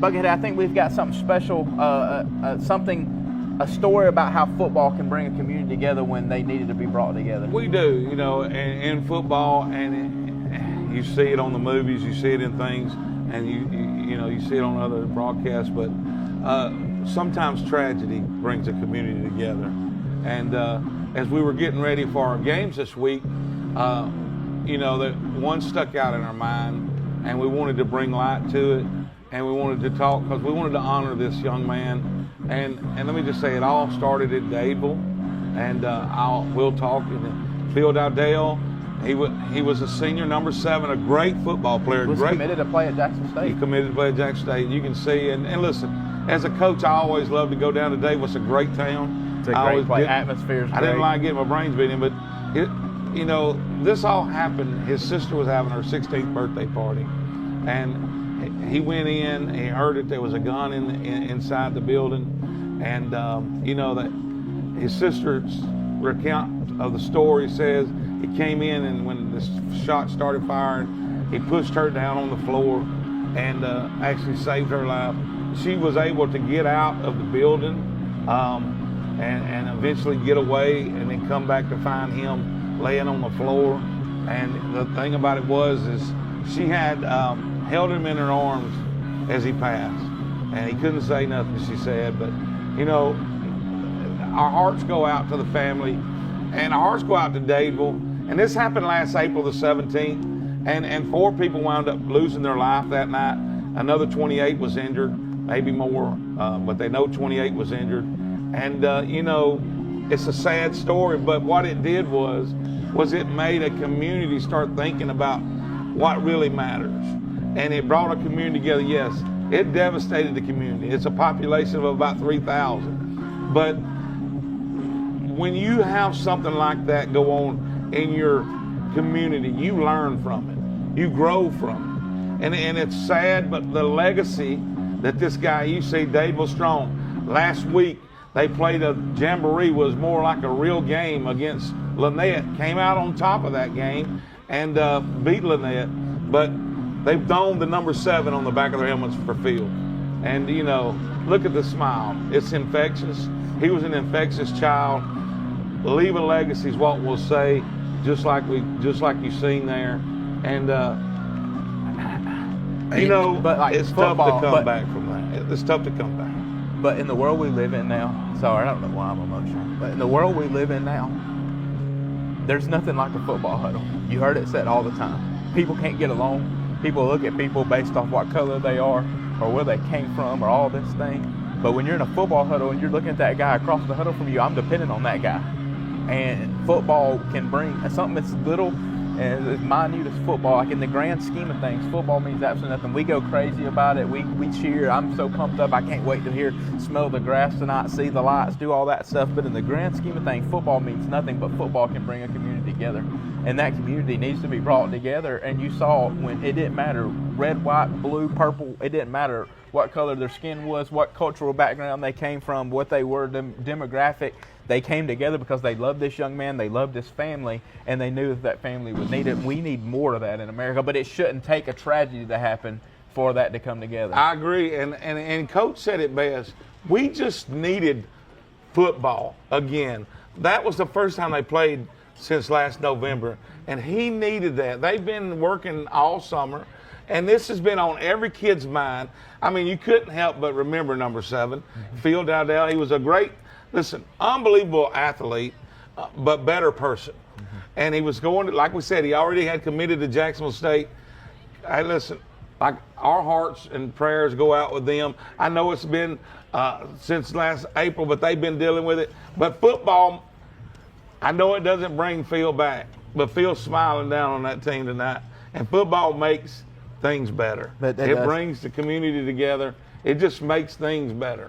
Buckethead, I think we've got something special, a story about how football can bring a community together when they needed to be brought together. We do, in football, and you see it on the movies, you see it in things, and you see it on other broadcasts. But sometimes tragedy brings a community together. And as we were getting ready for our games this week, that one stuck out in our mind, and we wanted to bring light to it. And we wanted to talk because we wanted to honor this young man. And let me just say, it all started at Dowdell. And we'll talk. Phil Dowdell, he was a senior, number 7, a great football player. He was committed to play at Jackson State. He committed to play at Jackson State. You can see, and listen, as a coach, I always love to go down to Dowdell. It's a great town. It's a great place. Atmosphere's great. I didn't like getting my brains beaten, but this all happened. His sister was having her 16th birthday party, and he went in, he heard that there was a gun inside the building, and that his sister's recount of the story says he came in, and when the shot started firing, he pushed her down on the floor and actually saved her life. She was able to get out of the building and eventually get away, and then come back to find him laying on the floor. And the thing about it is she had held him in her arms as he passed, and he couldn't say nothing, she said. But our hearts go out to the family, and our hearts go out to Dowdell. And this happened last April the 17th, and 4 people wound up losing their life that night. Another 28 was injured, maybe more, but they know 28 was injured. And it's a sad story, but what it did was it made a community start thinking about what really matters. And it brought a community together. Yes, it devastated the community. It's a population of about 3,000. But when you have something like that go on in your community, you learn from it. You grow from it. And it's sad, but the legacy that this guy, you see, Dowdell Strong, last week they played a jamboree, was more like a real game against Lynette. Came out on top of that game and beat Lynette. But they've domed the number 7 on the back of their helmets for Phil. And, look at the smile. It's infectious. He was an infectious child. Leave a legacy is what we'll say, just like you've seen there. And, but like it's football, tough to come back from that. It's tough to come back. But in the world we live in now, sorry, I don't know why I'm emotional, but in the world we live in now, there's nothing like a football huddle. You heard it said all the time. People can't get along. People look at people based off what color they are or where they came from or all this thing. But when you're in a football huddle and you're looking at that guy across the huddle from you, I'm dependent on that guy. And football can bring something that's little and as minute as football. Like in the grand scheme of things, football means absolutely nothing. We go crazy about it. We cheer. I'm so pumped up. I can't wait to smell the grass tonight, see the lights, do all that stuff. But in the grand scheme of things, football means nothing, but football can bring a community together. And that community needs to be brought together. And you saw when it didn't matter, red, white, blue, purple, it didn't matter what color their skin was, what cultural background they came from, what they were, demographic. They came together because they loved this young man, they loved his family, and they knew that family would need it. We need more of that in America, but it shouldn't take a tragedy to happen for that to come together. I agree, and Coach said it best. We just needed football again. That was the first time they played since last November, and he needed that. They've been working all summer, and this has been on every kid's mind. I mean, you couldn't help but remember number 7, Phil Dowdell. He was a great, unbelievable athlete, but better person. And he was going to, like we said, he already had committed to Jacksonville State. Hey, listen, like our hearts and prayers go out with them. I know it's been since last April, but they've been dealing with it. But football, I know it doesn't bring Phil back, but Phil's smiling down on that team tonight. And football makes things better. It brings the community together. It just makes things better.